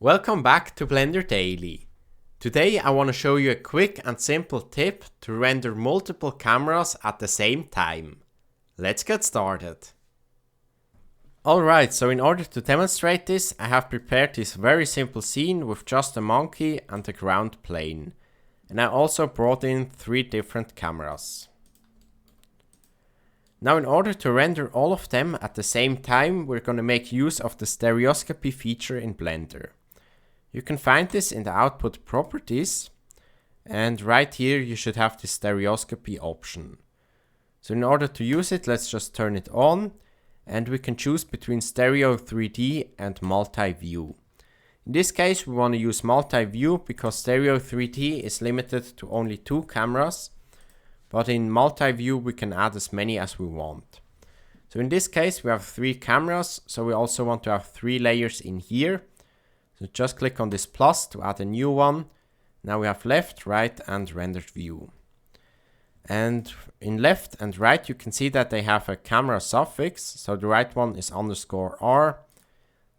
Welcome back to Blender Daily. Today I want to show you a quick and simple tip to render multiple cameras at the same time. Let's get started. Alright, so in order to demonstrate this, I have prepared this very simple scene with just a monkey and a ground plane. And I also brought in 3 different cameras. Now in order to render all of them at the same time, we're going to make use of the Stereoscopy feature in Blender. You can find this in the output properties, and right here you should have the Stereoscopy option. So in order to use it, let's just turn it on, and we can choose between Stereo 3D and Multi-View. In this case we want to use Multi-View because Stereo 3D is limited to only 2 cameras, but in Multi-View we can add as many as we want. So in this case we have 3 cameras, so we also want to have 3 layers in here. So just click on this plus to add a new one. Now we have left, right and rendered view. And in left and right you can see that they have a camera suffix. So the right one is _R,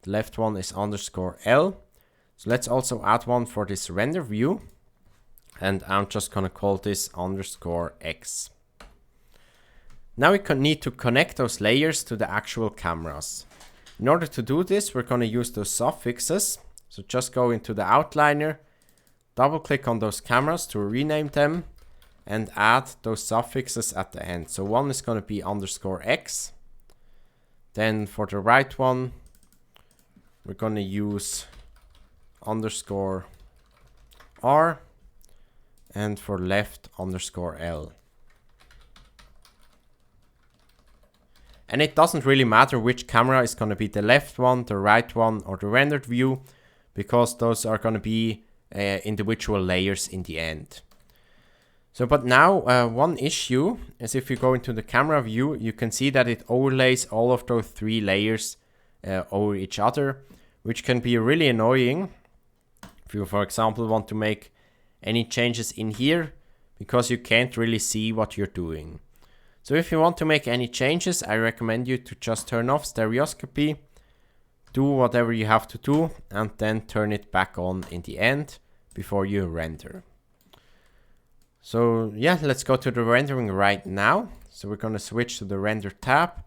the left one is _L. So let's also add one for this render view. And I'm just gonna call this _X. Now we need to connect those layers to the actual cameras. In order to do this, we're gonna use those suffixes. So just go into the outliner, double click on those cameras to rename them, and add those suffixes at the end. So one is gonna be _X. Then for the right one, we're gonna use _R. And for left, _L. And it doesn't really matter which camera is going to be the left one, the right one, or the rendered view, because those are going to be individual layers in the end. So, but now one issue is if you go into the camera view, you can see that it overlays all of those 3 layers over each other, which can be really annoying. If you, for example, want to make any changes in here, because you can't really see what you're doing. So if you want to make any changes, I recommend you to just turn off Stereoscopy, do whatever you have to do, and then turn it back on in the end before you render. So yeah, let's go to the rendering right now. So we're going to switch to the render tab,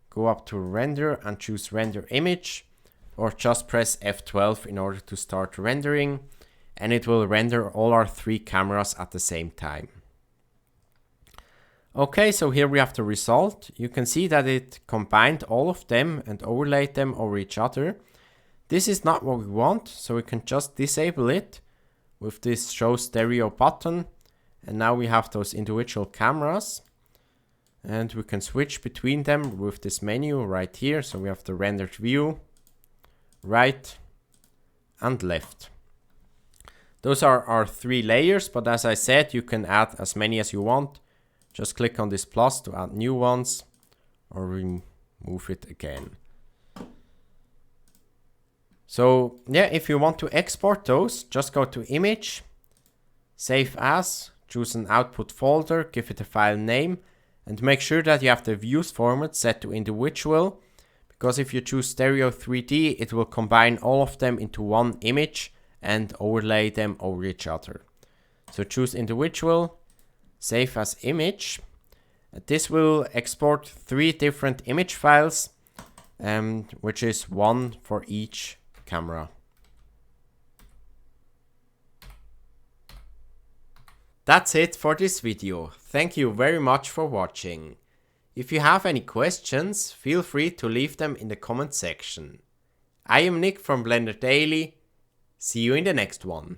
go up to render and choose render image, or just press F12 in order to start rendering. And it will render all our 3 cameras at the same time. Okay, so here we have the result. You can see that it combined all of them and overlaid them over each other. This is not what we want, so we can just disable it with this show stereo button. And now we have those individual cameras. And we can switch between them with this menu right here. So we have the rendered view, right and left. Those are our 3 layers, but as I said, you can add as many as you want. Just click on this plus to add new ones, or remove it again. So yeah, if you want to export those, just go to Image, Save As, choose an output folder, give it a file name, and make sure that you have the views format set to individual, because if you choose Stereo 3D, it will combine all of them into one image and overlay them over each other. So choose individual, save as image. This will export 3 different image files, which is 1 for each camera. That's it for this video. Thank you very much for watching. If you have any questions, feel free to leave them in the comment section. I am Nick from Blender Daily. See you in the next one.